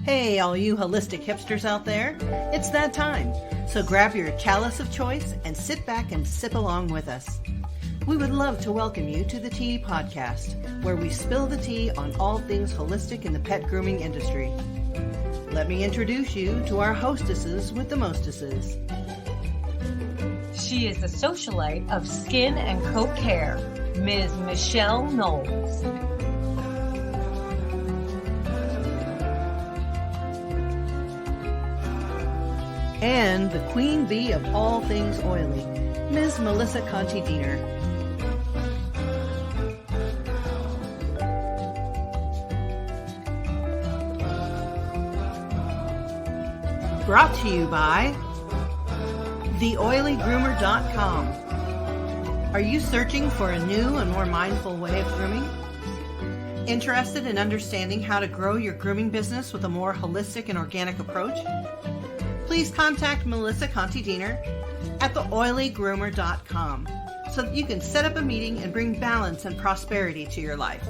Hey, all you holistic hipsters out there, it's that time. So grab your chalice of choice and sit back and sip along with us. We would love to welcome you to the Tea Podcast, where we spill the tea on all things holistic in the pet grooming industry. Let me introduce you to our hostesses with the mostesses. She is the socialite of skin and coat care, Ms. Michelle Knowles. And the queen bee of all things oily, Ms. Melissa Conti-Diener. Brought to you by theoilygroomer.com. Are you searching for a new and more mindful way of grooming? Interested in understanding how to grow your grooming business with a more holistic and organic approach? Please contact Melissa Conti-Diener at theoilygroomer.com so that you can set up a meeting and bring balance and prosperity to your life.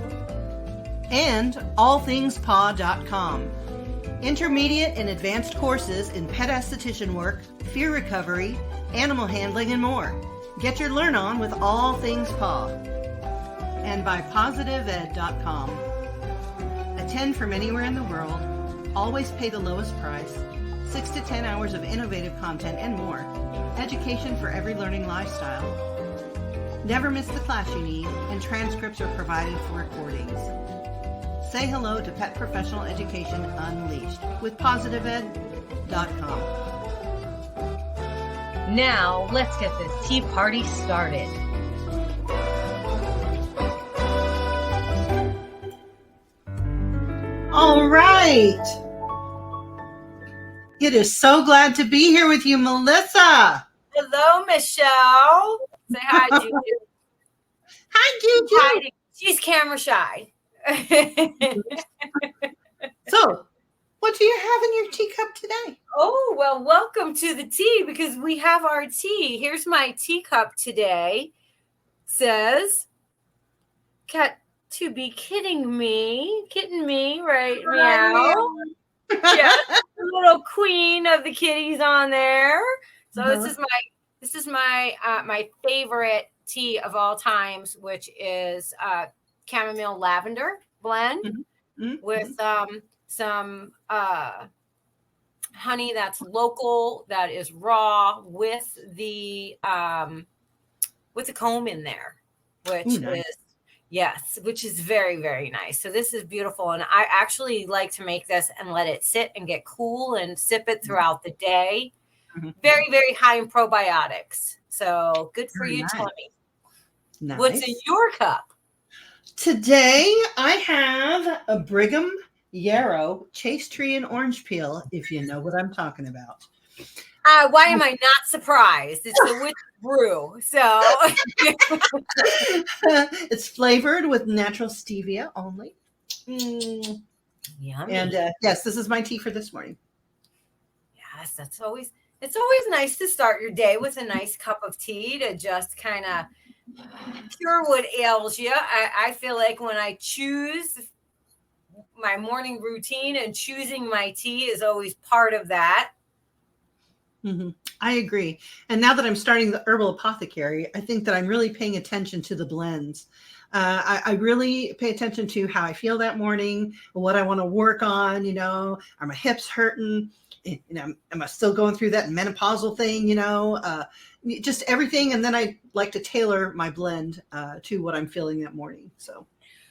And allthingspaw.com. Intermediate and advanced courses in pet esthetician work, fear recovery, animal handling, and more. Get your learn on with All Things Paw. And by positiveed.com. Attend from anywhere in the world. Always pay the lowest price. 6 to 10 hours of innovative content and more. Education for every learning lifestyle. Never miss the class you need, and transcripts are provided for recordings. Say hello to Pet Professional Education Unleashed with positiveed.com. Now, let's get this tea party started. All right. It is so glad to be here with you, Melissa. Hello, Michelle. Say hi, Juju. Hi, Juju. Hi. She's camera shy. So, what do you have in your teacup today? Oh, well, welcome to the tea because we have our tea. Here's my teacup today. Says, cat to be kidding me, right? Meow. Yeah, the little queen of the kitties on there. So this is my my favorite tea of all times, which is chamomile lavender blend with some honey that's local, that is raw, with the comb in there, which nice. which is very, very nice. So this is beautiful. And I actually like to make this and let it sit and get cool and sip it throughout the day. Mm-hmm. Very, very high in probiotics. So good for you, Tommy. Nice. What's in your cup? Today I have a Brigham Yarrow Chase Tree and Orange Peel, if you know what I'm talking about. Why am I not surprised? It's the witch brew. So it's flavored with natural stevia only. Yummy. And yes, this is my tea for this morning. Yes, it's always nice to start your day with a nice cup of tea to just kind of cure what ails you. I feel like when I choose my morning routine, and choosing my tea is always part of that. Mm-hmm. I agree. And now that I'm starting the herbal apothecary, I think that I'm really paying attention to the blends. I really pay attention to how I feel that morning, what I want to work on. You know, are my hips hurting? You know, am I still going through that menopausal thing? You know, just everything. And then I like to tailor my blend to what I'm feeling that morning. So,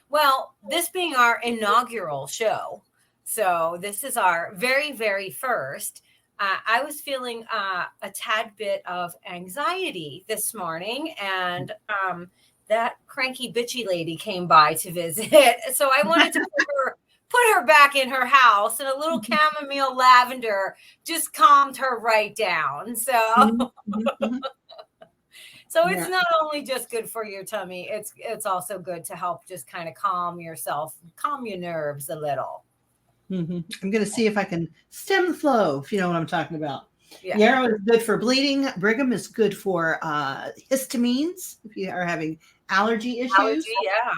well, this being our inaugural show, so this is our very, very first. I was feeling a tad bit of anxiety this morning, and that cranky bitchy lady came by to visit. So I wanted to put her back in her house, and a little chamomile lavender just calmed her right down. So, so it's not only just good for your tummy, it's also good to help just kind of calm yourself, calm your nerves a little. I'm going to see if I can stem the flow, if you know what I'm talking about. Yeah. Yarrow is good for bleeding. Brigham is good for histamines, if you are having allergy issues. Allergy, yeah.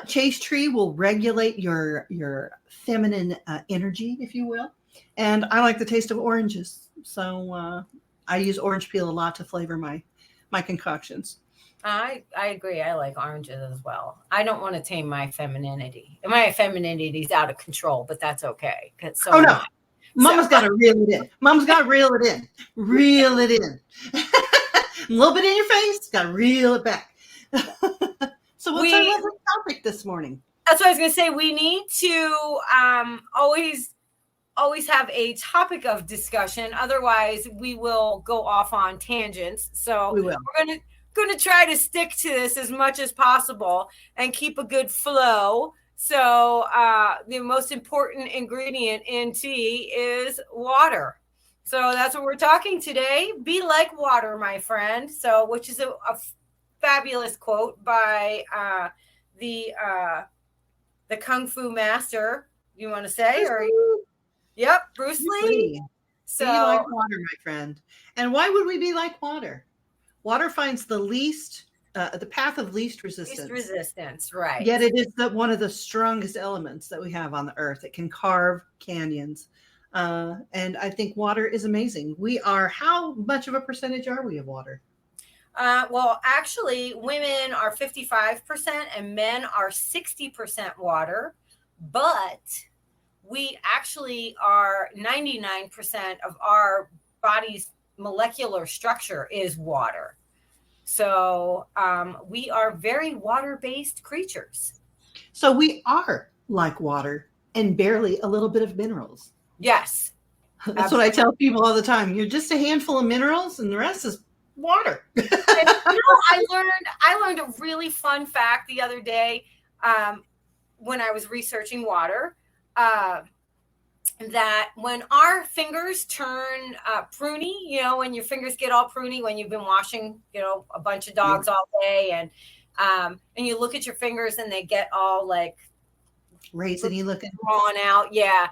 Chase tree will regulate your feminine energy, if you will. And I like the taste of oranges, so I use orange peel a lot to flavor my concoctions. I agree. I like oranges as well. I don't want to tame my femininity. My femininity is out of control, but that's okay. So Oh am no, I. Mama's got to reel it in. Mama's got to reel it in. Reel it in. A little bit in your face. Got to reel it back. So what's our lovely topic this morning? That's what I was going to say. We need to always have a topic of discussion. Otherwise, we will go off on tangents. So We will. we're going to try to stick to this as much as possible and keep a good flow. So the most important ingredient in tea is water. So that's what we're talking today. Be like water, my friend. So, which is a fabulous quote by the Kung Fu master. You want to say, or yep, Bruce Lee. So be like water, my friend. And why would we be like water? Water finds the path of least resistance. Least resistance, right? Yet it is one of the strongest elements that we have on the earth. It can carve canyons, and I think water is amazing. How much of a percentage are we of water? Well, actually, women are 55% and men are 60% water, but we actually are 99% of our body's molecular structure is water. So we are very water-based creatures. So we are like water and barely a little bit of minerals. Yes. That's absolutely. What I tell people all the time. You're just a handful of minerals and the rest is water. I learned a really fun fact the other day when I was researching water, that when our fingers turn pruny, when your fingers get all pruny when you've been washing, a bunch of dogs all day, and you look at your fingers and they get all like raisiny looking, drawn out. Yeah.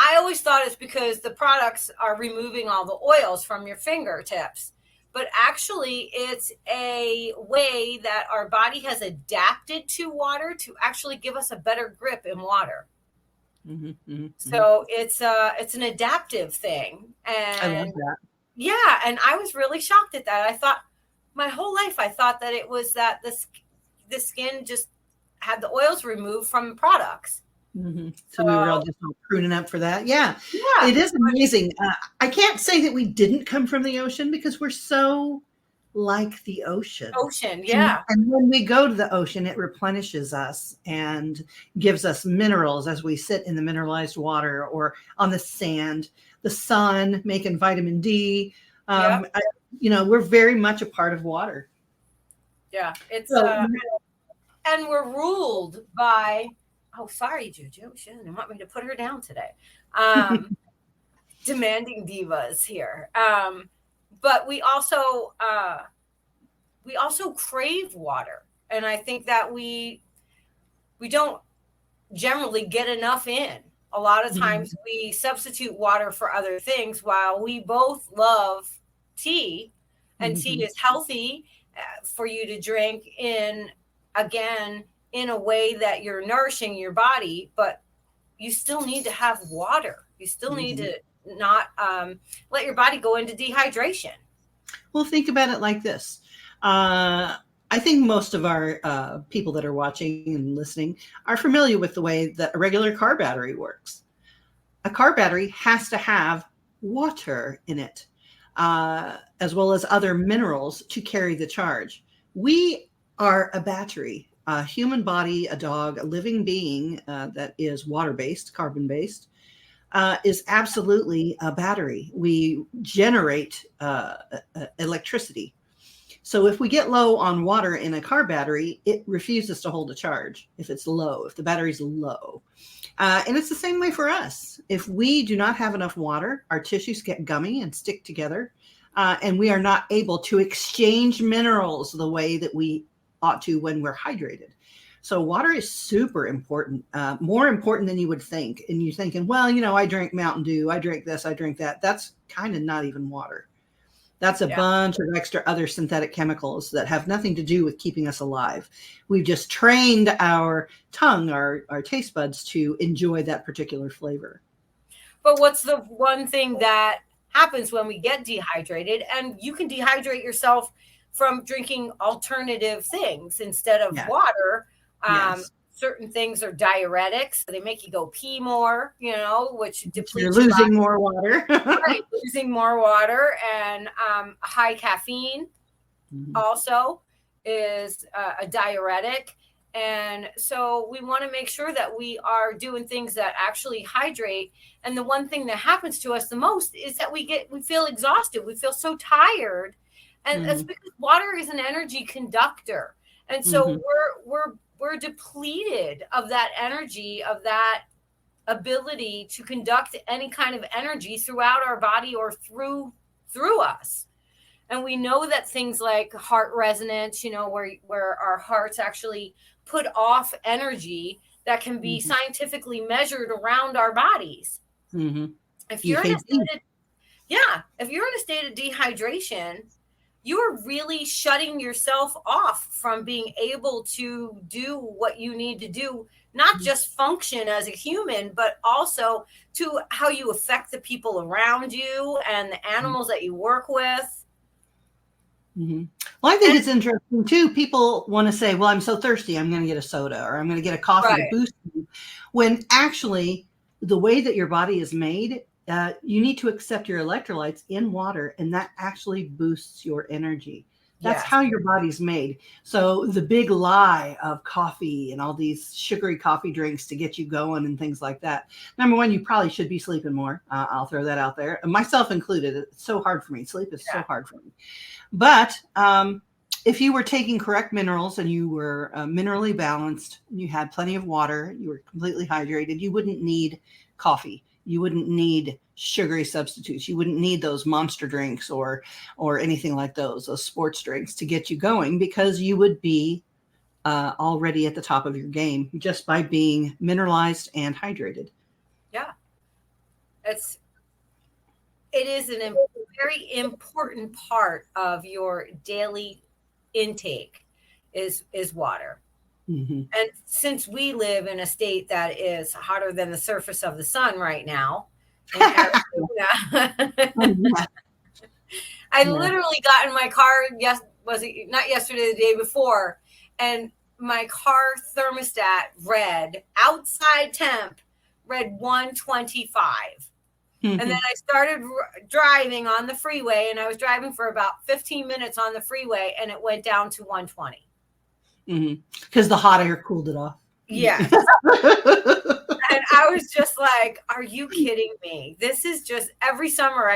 I always thought it's because the products are removing all the oils from your fingertips. But actually, it's a way that our body has adapted to water to actually give us a better grip in water. Mm-hmm, mm-hmm, so it's an adaptive thing. And I love that. Yeah, and I was really shocked at that. I thought my whole life that it was that the skin just had the oils removed from products. Mm-hmm. So we were all just pruning up for that. Yeah. It is amazing. I can't say that we didn't come from the ocean because we're so like the ocean. Yeah. And when we go to the ocean, it replenishes us and gives us minerals as we sit in the mineralized water or on the sand, the sun making vitamin D. We're very much a part of water. Yeah. It's and we're ruled by. Oh, sorry, Juju. She didn't want me to put her down today. Demanding divas here. But we also crave water. And I think that we don't generally get enough in. A lot of times we substitute water for other things while we both love tea. And tea is healthy for you to drink in a way that you're nourishing your body, but you still need to have water. You still need to not let your body go into dehydration. Well, think about it like this. I think most of our people that are watching and listening are familiar with the way that a regular car battery works. A car battery has to have water in it, as well as other minerals to carry the charge. We are a battery. A human body, a dog, a living being that is water-based, carbon-based, is absolutely a battery. We generate electricity. So if we get low on water in a car battery, it refuses to hold a charge if it's low, if the battery's low. And it's the same way for us. If we do not have enough water, our tissues get gummy and stick together, and we are not able to exchange minerals the way that we ought to when we're hydrated. So water is super important, more important than you would think. And you're thinking, well, I drink Mountain Dew, I drink this, I drink that. That's kind of not even water. That's a bunch of extra other synthetic chemicals that have nothing to do with keeping us alive. We've just trained our tongue, our taste buds to enjoy that particular flavor. But what's the one thing that happens when we get dehydrated? And you can dehydrate yourself from drinking alternative things instead of water. Certain things are diuretics. So they make you go pee more, which depletes You're losing more water. Right, losing more water. And high caffeine also is a diuretic. And so we want to make sure that we are doing things that actually hydrate. And the one thing that happens to us the most is that we feel exhausted. We feel so tired. And that's because water is an energy conductor. And so we're depleted of that energy, of that ability to conduct any kind of energy throughout our body or through us. And we know that things like heart resonance, where our hearts actually put off energy that can be scientifically measured around our bodies. If you're in a state of dehydration, you are really shutting yourself off from being able to do what you need to do, not just function as a human, but also to how you affect the people around you and the animals that you work with. Well, I think it's interesting too. People want to say, well, I'm so thirsty, I'm going to get a soda or I'm going to get a coffee to boost me. When actually the way that your body is made, you need to accept your electrolytes in water, and that actually boosts your energy. That's how your body's made. So the big lie of coffee and all these sugary coffee drinks to get you going and things like that. Number one, you probably should be sleeping more. I'll throw that out there, myself included. It's so hard for me. Sleep is so hard for me. But if you were taking correct minerals and you were minerally balanced, you had plenty of water, you were completely hydrated, you wouldn't need coffee. You wouldn't need sugary substitutes. You wouldn't need those monster drinks or anything like those sports drinks to get you going, because you would be already at the top of your game just by being mineralized and hydrated. Yeah. It is a very important part of your daily intake is water. And since we live in a state that is hotter than the surface of the sun right now, in Arizona, I literally got in my car, was it not yesterday, the day before, and my car thermostat read, outside temp, read 125. And then I started driving on the freeway, and I was driving for about 15 minutes on the freeway, and it went down to 120. Because the hot air cooled it off. Yeah. And I was just like, are you kidding me? This is just every summer.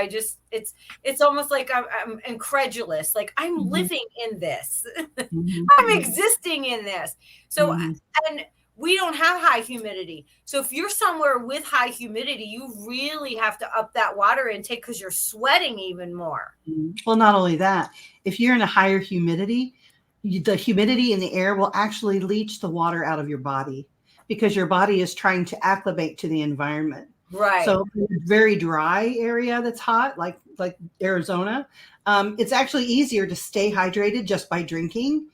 It's almost like I'm incredulous. Like I'm living in this. I'm existing in this. So, and we don't have high humidity. So if you're somewhere with high humidity, you really have to up that water intake because you're sweating even more. Well, not only that, if you're in a higher humidity, the humidity in the air will actually leach the water out of your body because your body is trying to acclimate to the environment. Right. So in a very dry area that's hot, like Arizona, it's actually easier to stay hydrated just by drinking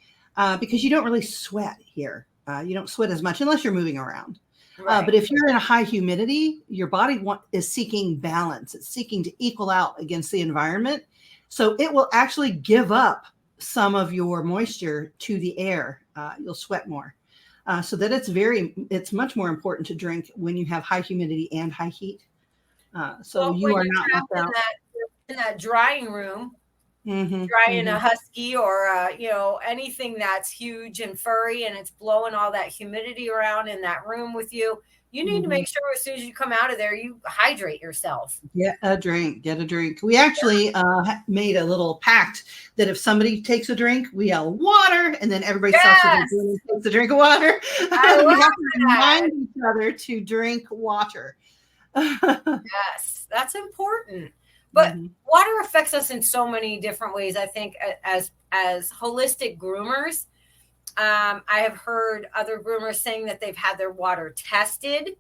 because you don't really sweat here. You don't sweat as much unless you're moving around. Right. But if you're in a high humidity, your body is seeking balance. It's seeking to equal out against the environment. So it will actually give up some of your moisture to the air. You'll sweat more. So that it's much more important to drink when you have high humidity and high heat. So you are not left out. In that drying room, drying a husky or anything that's huge and furry and it's blowing all that humidity around in that room with you. You need to make sure as soon as you come out of there, you hydrate yourself. Get a drink. We actually made a little pact that if somebody takes a drink, we yell water, and then everybody takes a drink of water. We have to remind each other to drink water. Yes, that's important. But water affects us in so many different ways. I think as holistic groomers, I have heard other groomers saying that they've had their water tested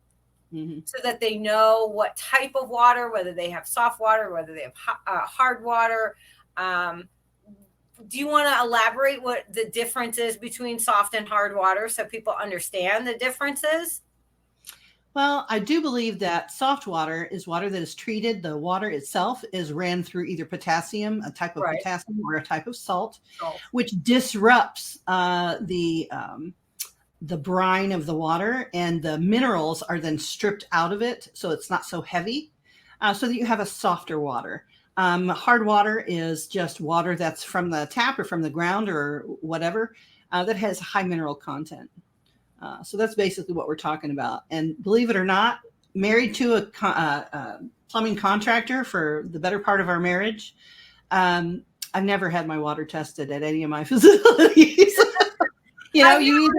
so that they know what type of water, whether they have soft water, whether they have hard water. Do you want to elaborate what the difference is between soft and hard water so people understand the differences? Well, I do believe that soft water is water that is treated. The water itself is ran through either potassium, a type of Right. potassium, or a type of salt, Salt. which disrupts the brine of the water, and the minerals are then stripped out of it, so it's not so heavy, so that you have a softer water. Hard water is just water that's from the tap or from the ground or whatever, that has high mineral content. So that's basically what we're talking about. And believe it or not, married to a plumbing contractor for the better part of our marriage, I've never had my water tested at any of my facilities. You know, you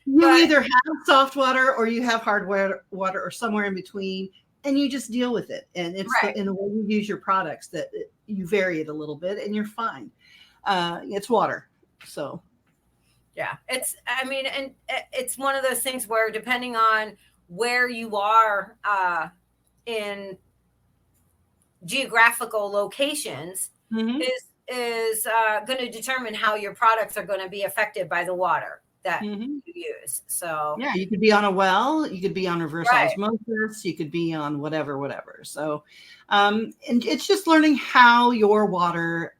either have soft water or you have hard water or somewhere in between, and you just deal with it. And it's Right. in the way you use your products that you vary it a little bit, and you're fine. It's water, so. Yeah, and it's one of those things where depending on where you are in geographical locations Mm-hmm. is going to determine how your products are going to be affected by the water that Mm-hmm. you use. So Yeah, you could be on a well, you could be on reverse Right. osmosis, you could be on whatever. So, and it's just learning how your water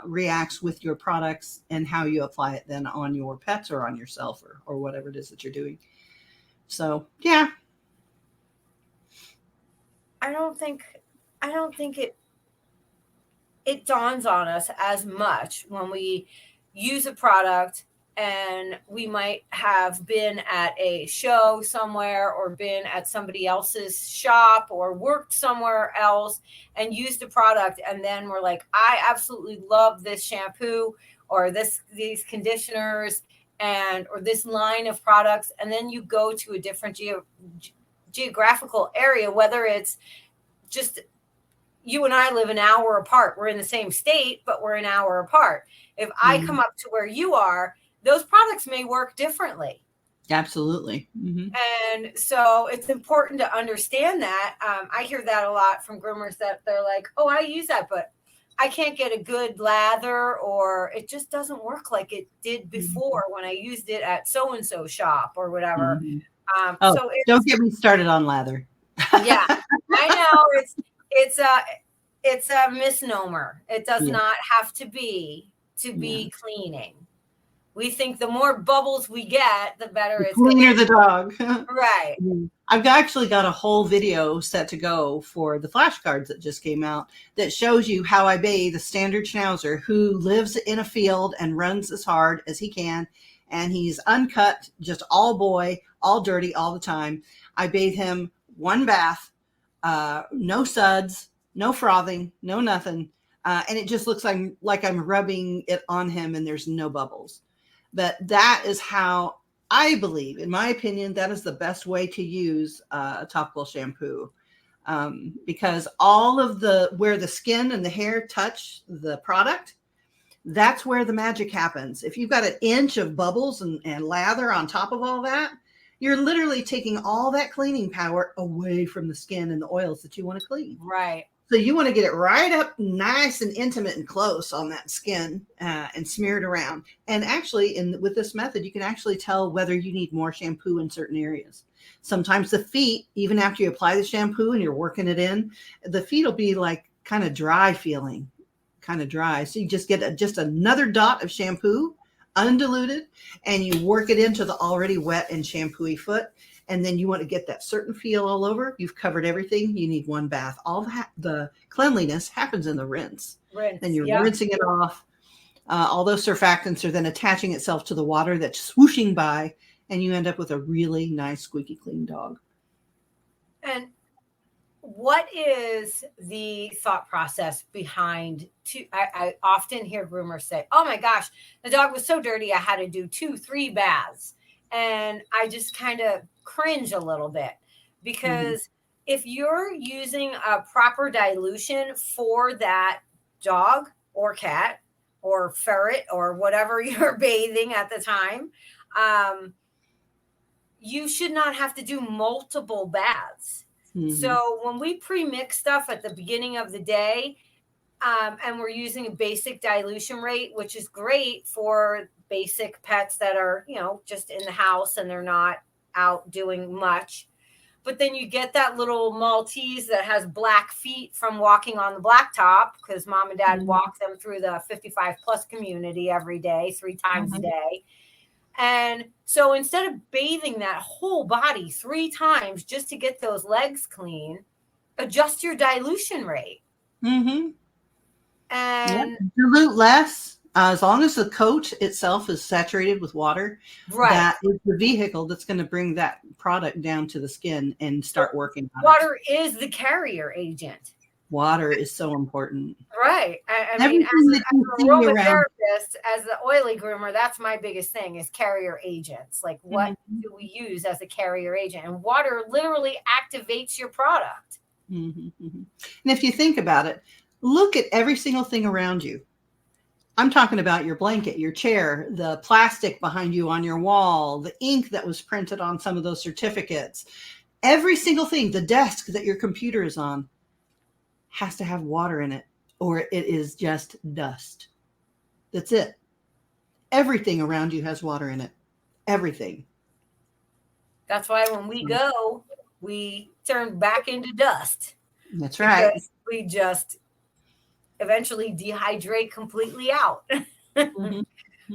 reacts with your products and how you apply it then on your pets or on yourself or whatever it is that you're doing. So, yeah. I don't think it dawns on us as much when we use a product and we might have been at a show somewhere or been at somebody else's shop or worked somewhere else and used a product, and then we're like, I absolutely love this shampoo or these conditioners and or this line of products, and then you go to a different geographical area, whether it's just you and I live an hour apart. We're in the same state, but we're an hour apart. If I come up to where you are, those products may work differently. Absolutely. Mm-hmm. And so it's important to understand that. I hear that a lot from groomers that they're like, oh, I use that, but I can't get a good lather, or it just doesn't work like it did before when I used it at so-and-so shop or whatever. Mm-hmm. So don't get me started on lather. Yeah, I know it's a misnomer. It does not have to be cleaning. We think the more bubbles we get, the better The it's going cleaner the dog. Right. I've actually got a whole video set to go for the flashcards that just came out that shows you how I bathe a standard schnauzer who lives in a field and runs as hard as he can. And he's uncut, just all boy, all dirty all the time. I bathe him one bath, no suds, no frothing, no nothing. And it just looks like I'm rubbing it on him and there's no bubbles. But that is how I believe, in my opinion, that is the best way to use a topical shampoo. Because all of where the skin and the hair touch the product, that's where the magic happens. If you've got an inch of bubbles and lather on top of all that, you're literally taking all that cleaning power away from the skin and the oils that you want to clean. Right. So you want to get it right up nice and intimate and close on that skin and smear it around. And actually, with this method, you can actually tell whether you need more shampoo in certain areas. Sometimes the feet, even after you apply the shampoo and you're working it in, the feet will be like kind of dry feeling, kind of dry. So you just get just another dot of shampoo, undiluted, and you work it into the already wet and shampooy foot. And then you want to get that certain feel all over. You've covered everything. You need one bath. All the cleanliness happens in the rinse. Then you're rinsing it off. All those surfactants are then attaching itself to the water that's swooshing by, and you end up with a really nice, squeaky clean dog. And what is the thought process behind I often hear groomers say, oh my gosh, the dog was so dirty, I had to do 2-3 baths. And I just kind of cringe a little bit because if you're using a proper dilution for that dog or cat or ferret or whatever you're bathing at the time, you should not have to do multiple baths. So when we pre-mix stuff at the beginning of the day, And we're using a basic dilution rate, which is great for basic pets that are, just in the house and they're not out doing much. But then you get that little Maltese that has black feet from walking on the blacktop because mom and dad walk them through the 55 plus community every day, 3 times a day. And so instead of bathing that whole body 3 times just to get those legs clean, adjust your dilution rate. And dilute less. As long as the coat itself is saturated with water, that is the vehicle that's going to bring that product down to the skin and start working on water is the carrier agent. Water is so important. Right. I mean, as an aromatherapist, as the oily groomer, that's my biggest thing is carrier agents. Like, what do we use as a carrier agent? And water literally activates your product. And if you think about it, look at every single thing around you. I'm talking about your blanket, your chair, the plastic behind you on your wall, the ink that was printed on some of those certificates. Every single thing, the desk that your computer is on has to have water in it, or it is just dust. That's it. Everything around you has water in it. Everything. That's why when we go, we turn back into dust. That's right. Because we just eventually dehydrate completely out.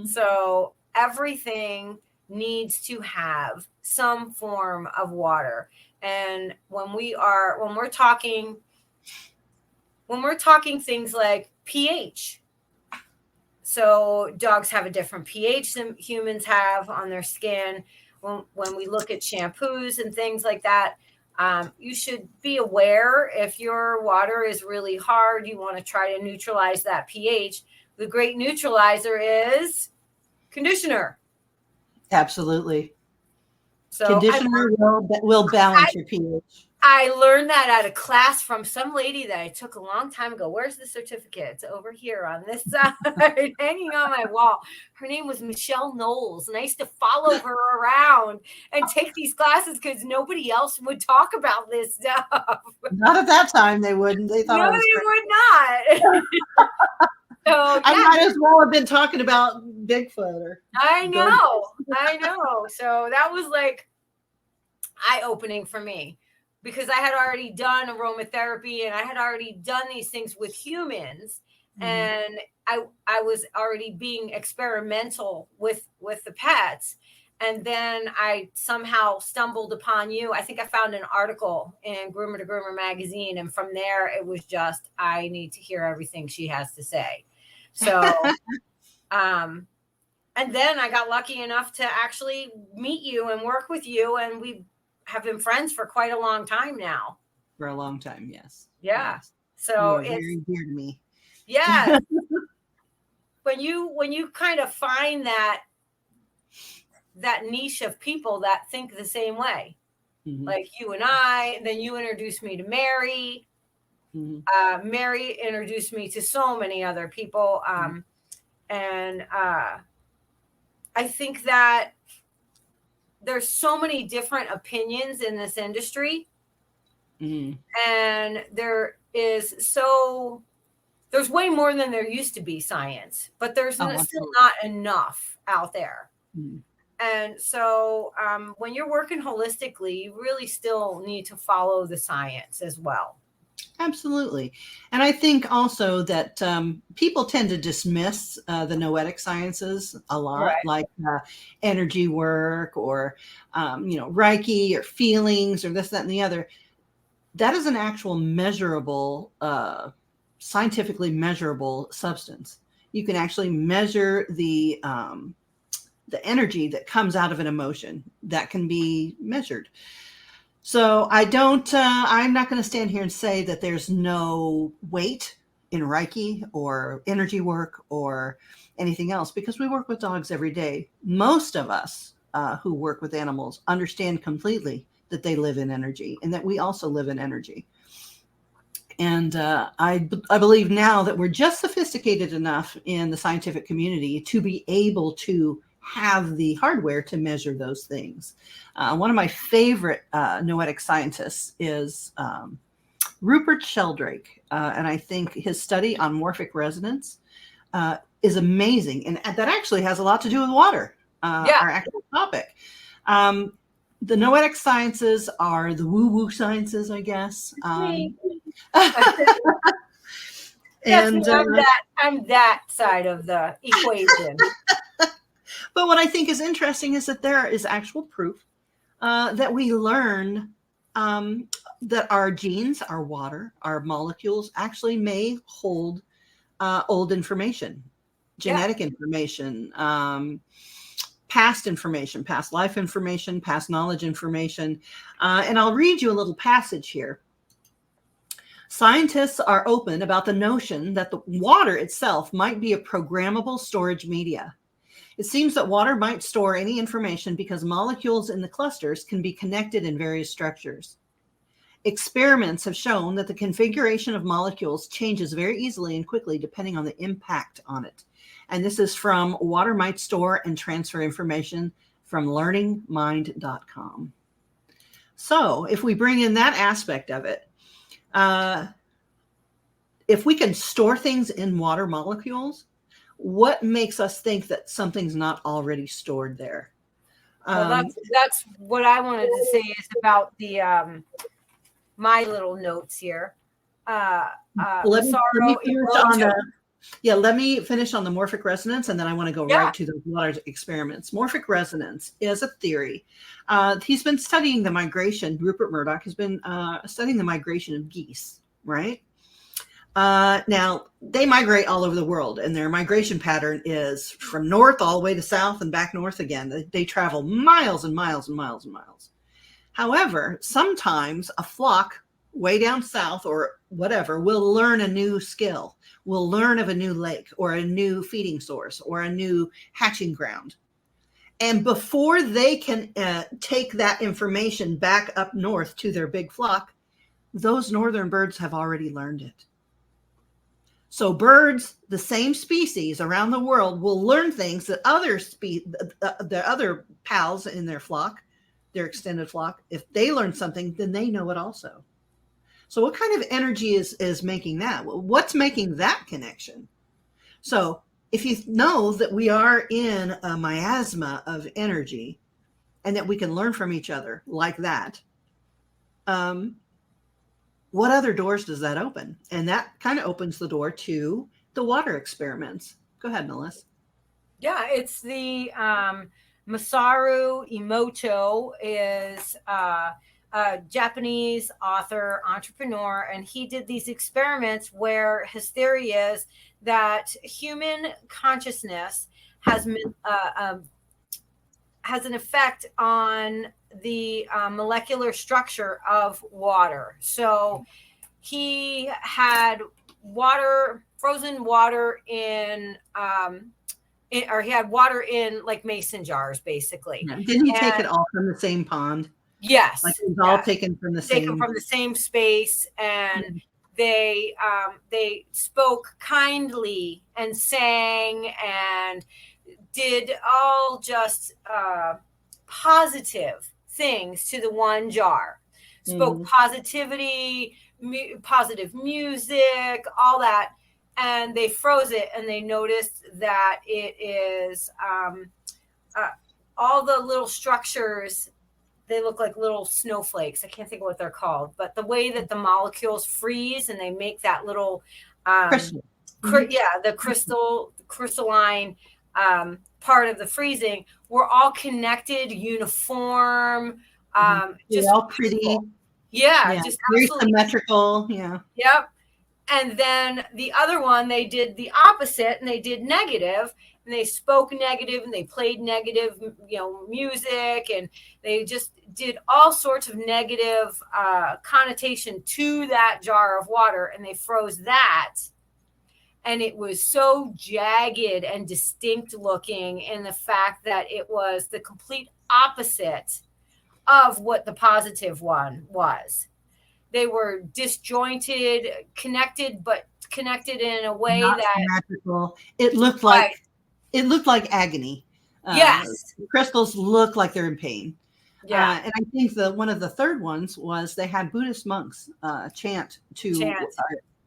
So everything needs to have some form of water. And when we're talking things like pH, so dogs have a different pH than humans have on their skin. When we look at shampoos and things like that, you should be aware if your water is really hard, you want to try to neutralize that pH. The great neutralizer is conditioner. Absolutely. So conditioner will balance your pH. I learned that at a class from some lady that I took a long time ago. Where's the certificate? It's over here on this side, hanging on my wall. Her name was Michelle Knowles, and I used to follow her around and take these classes because nobody else would talk about this stuff. Not at that time, they wouldn't. They thought nobody would not. So, I might as well have been talking about Bigfoot. I know. So that was like eye-opening for me. Because I had already done aromatherapy and I had already done these things with humans, and I was already being experimental with the pets. And then I somehow stumbled upon you. I think I found an article in Groomer to Groomer magazine. And from there, it was just, I need to hear everything she has to say. So, and then I got lucky enough to actually meet you and work with you. And we have been friends for quite a long time now. For a long time, yes. Yeah. Yes. So it's very dear to me. Yeah. when you kind of find that niche of people that think the same way, like you and I, and then you introduced me to Mary. Mary introduced me to so many other people. And I think that there's so many different opinions in this industry. And there's way more than there used to be science, but there's still not enough out there. And so when you're working holistically, you really still need to follow the science as well. Absolutely. And I think also that people tend to dismiss the noetic sciences a lot, like energy work or, Reiki or feelings or this, that, and the other. That is an actual measurable, scientifically measurable substance. You can actually measure the energy that comes out of an emotion that can be measured. So I'm not going to stand here and say that there's no weight in Reiki or energy work or anything else, because we work with dogs every day. Most of us who work with animals understand completely that they live in energy and that we also live in energy. And I believe now that we're just sophisticated enough in the scientific community to be able to have the hardware to measure those things. One of my favorite noetic scientists is Rupert Sheldrake, and I think his study on morphic resonance is amazing, and that actually has a lot to do with water, our actual topic. The noetic sciences are the woo-woo sciences, I guess. And I'm that side of the equation. But what I think is interesting is that there is actual proof that we learn that our genes, our water, our molecules actually may hold old information, genetic information, past information, past life information, past knowledge information. And I'll read you a little passage here. Scientists are open about the notion that the water itself might be a programmable storage media. It seems that water might store any information because molecules in the clusters can be connected in various structures. Experiments have shown that the configuration of molecules changes very easily and quickly depending on the impact on it. And this is from Water Might Store and Transfer Information from learningmind.com. So if we bring in that aspect of it, if we can store things in water molecules, what makes us think that something's not already stored there? Well, that's what I wanted to say is about the my little notes here. Let me finish on the morphic resonance, and then I want to go right to the water experiments. Morphic resonance is a theory. He's been studying the migration. Rupert Murdoch has been studying the migration of geese, right? Now, they migrate all over the world, and their migration pattern is from north all the way to south and back north again. They travel miles and miles and miles and miles. However, sometimes a flock way down south or whatever will learn a new skill, will learn of a new lake or a new feeding source or a new hatching ground. And before they can take that information back up north to their big flock, those northern birds have already learned it. So birds, the same species around the world, will learn things that the other pals in their flock, their extended flock, if they learn something, then they know it also. So what kind of energy is making that? What's making that connection? So if you know that we are in a miasma of energy and that we can learn from each other like that, what other doors does that open? And that kind of opens the door to the water experiments. Go ahead, Melissa. Yeah, it's the Masaru Emoto is a Japanese author, entrepreneur, and he did these experiments where his theory is that human consciousness has an effect on the molecular structure of water. So he had frozen water or he had water in like mason jars, basically. Yeah. Didn't he take it all from the same pond? Yes. Like it was all taken from the same space, and they spoke kindly and sang and did all just positive things to the one jar. Spoke positivity, positive music, all that. And they froze it, and they noticed that it is all the little structures, they look like little snowflakes. I can't think of what they're called, but the way that the molecules freeze and they make that little, the crystalline part of the freezing, were all connected, uniform, just all pretty. Yeah, just very symmetrical. Yeah. Yep. And then the other one, they did the opposite, and they did negative, and they spoke negative, and they played negative, music, and they just did all sorts of negative connotation to that jar of water, and they froze that. And it was so jagged and distinct looking in the fact that it was the complete opposite of what the positive one was. They were disjointed, connected, but connected in a way not that symmetrical. It looked like agony. Yes, the crystals look like they're in pain. Yeah. And I think one of the third ones was they had Buddhist monks chant to Chant.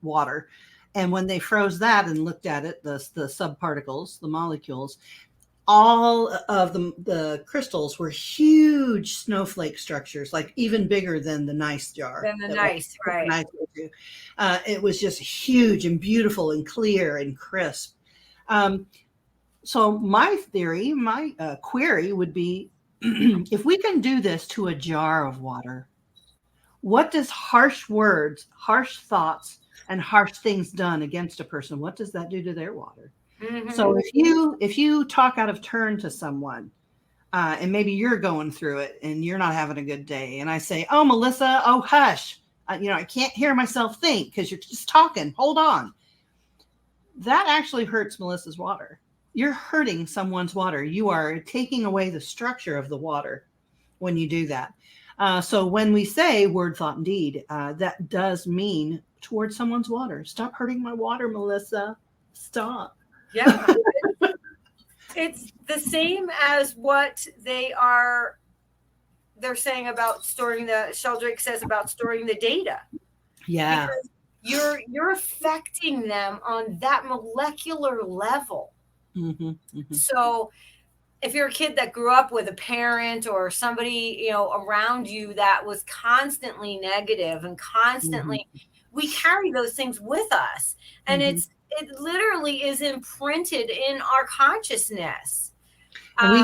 water. And when they froze that and looked at it, the subparticles, the molecules, all of the crystals were huge snowflake structures, like even bigger than the nice jar. Then the nice, right. It was just huge and beautiful and clear and crisp. So my theory, my query would be, if we can do this to a jar of water, what does harsh words, harsh thoughts, and harsh things done against a person, what does that do to their water? Mm-hmm. So if you talk out of turn to someone, and maybe you're going through it and you're not having a good day, and I say, "Oh, Melissa, oh hush, I can't hear myself think because you're just talking. Hold on." That actually hurts Melissa's water. You're hurting someone's water. You are taking away the structure of the water when you do that. So when we say word, thought, and deed, that does mean towards someone's water. Stop hurting my water, Melissa. Stop. Yeah. It's the same as what they're saying about storing Sheldrake says about storing the data. Yeah. Because you're affecting them on that molecular level. Mm-hmm, mm-hmm. So if you're a kid that grew up with a parent or somebody, around you that was constantly negative and constantly, we carry those things with us. And it literally is imprinted in our consciousness. And we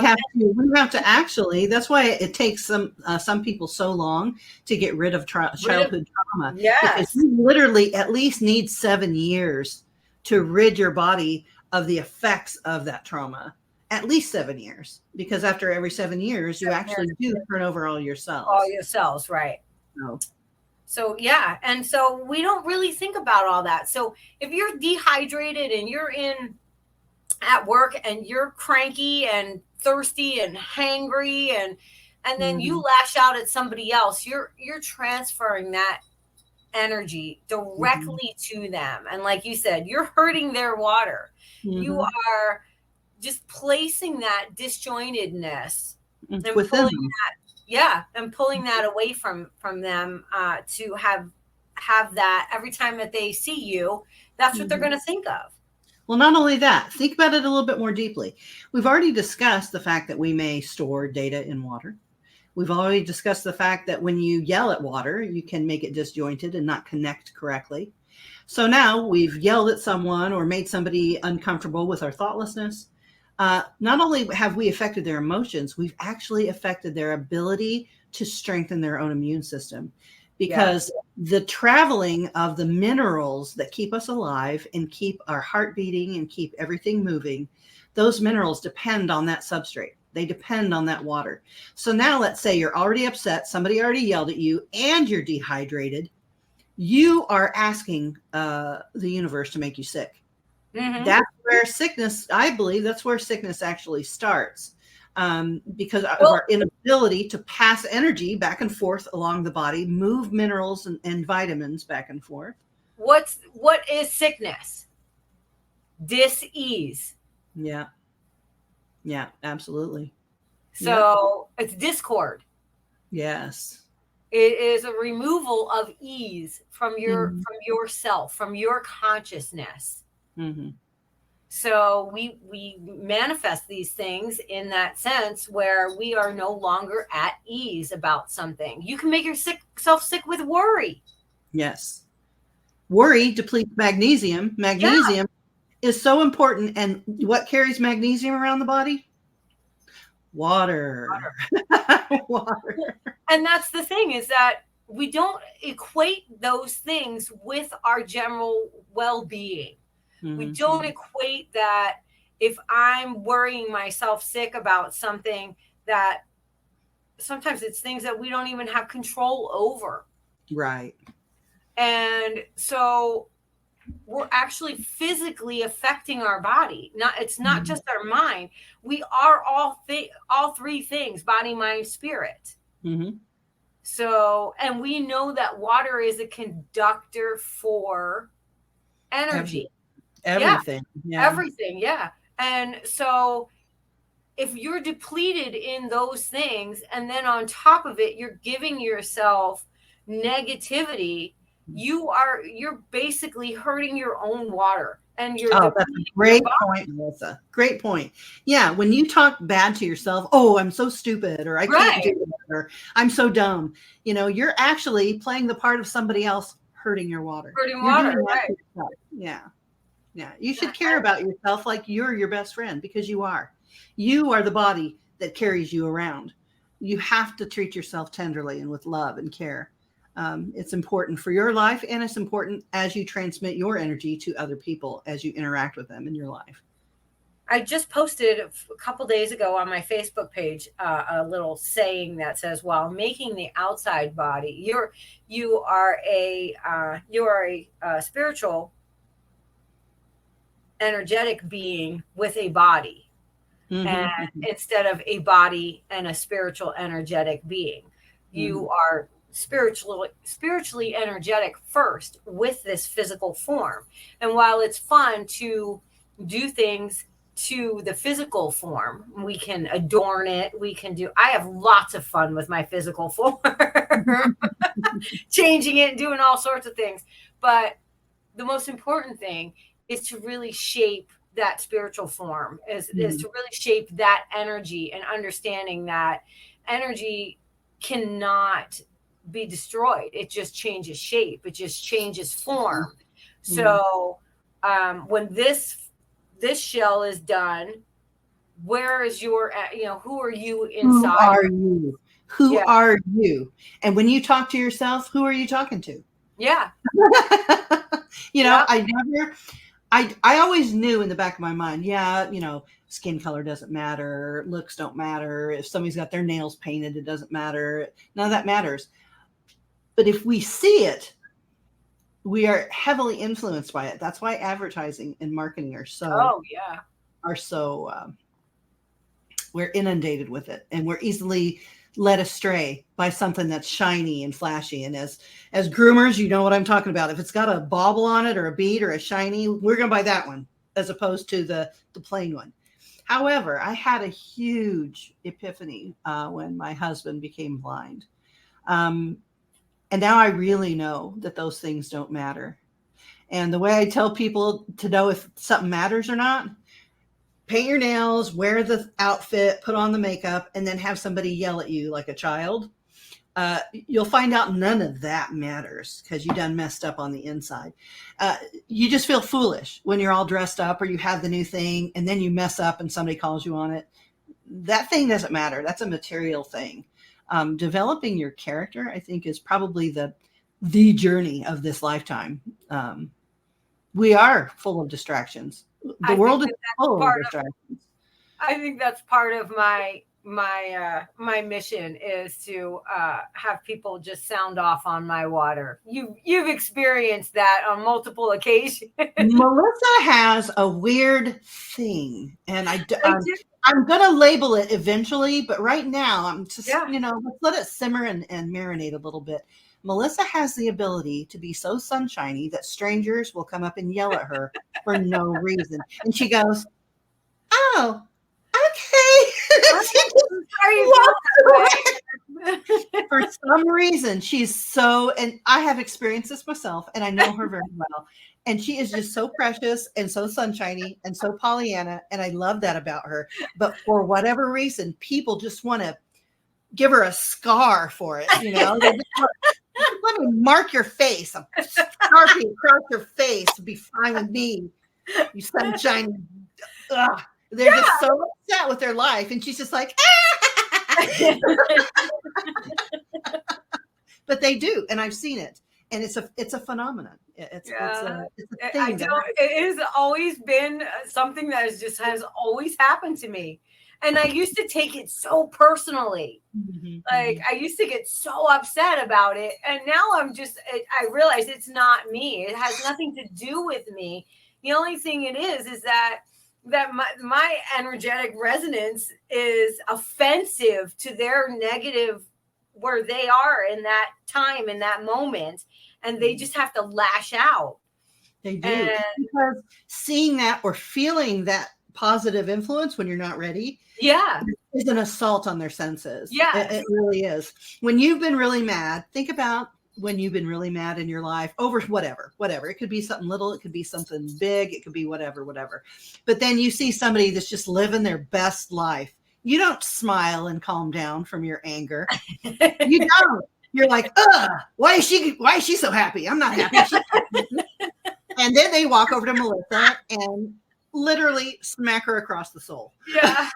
have to actually, that's why it takes some people so long to get rid of childhood trauma. Yes. Because you literally at least need 7 years to rid your body of the effects of that trauma. At least 7 years. Because after every 7 years, you actually do turn over all your cells. All your cells, right. So yeah. And so we don't really think about all that. So if you're dehydrated and you're at work and you're cranky and thirsty and hangry and then you lash out at somebody else, you're transferring that energy directly to them. And like you said, you're hurting their water. You are just placing that disjointedness and pulling that away from them to have that every time that they see you. That's what they're going to think of. Well, not only that, think about it a little bit more deeply. We've already discussed the fact that we may store data in water. We've already discussed the fact that when you yell at water, you can make it disjointed and not connect correctly. So now we've yelled at someone or made somebody uncomfortable with our thoughtlessness. Not only have we affected their emotions, we've actually affected their ability to strengthen their own immune system. Because the traveling of the minerals that keep us alive and keep our heart beating and keep everything moving, those minerals depend on that substrate. They depend on that water. So now let's say you're already upset, somebody already yelled at you, and you're dehydrated. You are asking the universe to make you sick. That's where sickness, I believe that's where sickness actually starts. Because of our inability to pass energy back and forth along the body, move minerals and vitamins back and forth. What is sickness? Dis-ease. Yeah, absolutely. So it's discord. Yes. It is a removal of ease from from yourself, from your consciousness. So we manifest these things in that sense where we are no longer at ease about something. You can make yourself sick with worry. Yes. Worry depletes magnesium. Magnesium is so important. And what carries magnesium around the body? Water. Water. And that's the thing, is that we don't equate those things with our general well-being. We don't equate that if I'm worrying myself sick about something, that sometimes it's things that we don't even have control over. Right. And so we're actually physically affecting our body. It's not just our mind. We are all three things: body, mind, spirit. So, and we know that water is a conductor for energy. Everything. Everything. And so if you're depleted in those things, and then on top of it, you're giving yourself negativity, you're basically hurting your own water, and you're Oh, that's a great point, Melissa. Great point. Yeah, when you talk bad to yourself, oh, I'm so stupid, or I can't do it, or I'm so dumb, you're actually playing the part of somebody else hurting your water. Hurting You're water, doing that right. to yourself. Yeah. Yeah. You should care about yourself like you're your best friend, because you are. You are the body that carries you around. You have to treat yourself tenderly and with love and care. It's important for your life, and it's important as you transmit your energy to other people as you interact with them in your life. I just posted a couple days ago on my Facebook page a little saying that says, "While making the outside body, you are a spiritual, energetic being with a body, and instead of a body and a spiritual, energetic being, you are spiritually energetic first with this physical form. And while it's fun to do things to the physical form, we can adorn it, I have lots of fun with my physical form, changing it and doing all sorts of things. But the most important thing is to really shape that spiritual form, is to really shape that energy, and understanding that energy cannot be destroyed. It just changes shape. It just changes form. So when this shell is done, where is your, who are you inside? Who are you? Who are you? And when you talk to yourself, who are you talking to? Yeah. I always knew in the back of my mind, skin color doesn't matter. Looks don't matter. If somebody's got their nails painted, it doesn't matter. None of that matters. But if we see it, we are heavily influenced by it. That's why advertising and marketing are so, we're inundated with it, and we're easily led astray by something that's shiny and flashy. And as groomers, you know what I'm talking about. If it's got a bauble on it or a bead or a shiny, we're going to buy that one as opposed to the plain one. However, I had a huge epiphany when my husband became blind. And now I really know that those things don't matter. And the way I tell people to know if something matters or not, paint your nails, wear the outfit, put on the makeup, and then have somebody yell at you like a child. You'll find out none of that matters because you done messed up on the inside. You just feel foolish when you're all dressed up or you have the new thing and then you mess up and somebody calls you on it. That thing doesn't matter. That's a material thing. Developing your character, I think, is probably the journey of this lifetime. We are full of distractions. The world is full of distractions. I think that's part of my mission, is to have people just sound off on my water. You've experienced that on multiple occasions. Melissa has a weird thing, and I'm going to label it eventually, but right now I'm just, let's let it simmer and marinate a little bit. Melissa has the ability to be so sunshiny that strangers will come up and yell at her for no reason. And she goes, "Oh, okay." For some reason, she's so, and I have experienced this myself, and I know her very well. And she is just so precious and so sunshiny and so Pollyanna, and I love that about her. But for whatever reason, people just want to give her a scar for it, Let me mark your face. A Sharpie across your face would be fine with me. You sunshine. Ugh. They're just so upset with their life. And she's just like, but they do. And I've seen it. And it's a phenomenon. It's a thing. It has always been something that has always happened to me. And I used to take it so personally. I used to get so upset about it. And now I realize it's not me. It has nothing to do with me. The only thing it is that my energetic resonance is offensive to their negative, where they are in that time, in that moment. And they just have to lash out. They do. Because seeing that or feeling that positive influence when you're not ready Yeah. is an assault on their senses. Yes. It really is. When you've been really mad, think about when you've been really mad in your life over whatever. It could be something little, it could be something big, it could be whatever. But then you see somebody that's just living their best life. You don't smile and calm down from your anger. You don't. You're like, ugh, why is she so happy? I'm not happy. She's happy. And then they walk over to Melissa and literally smack her across the soul. Yeah.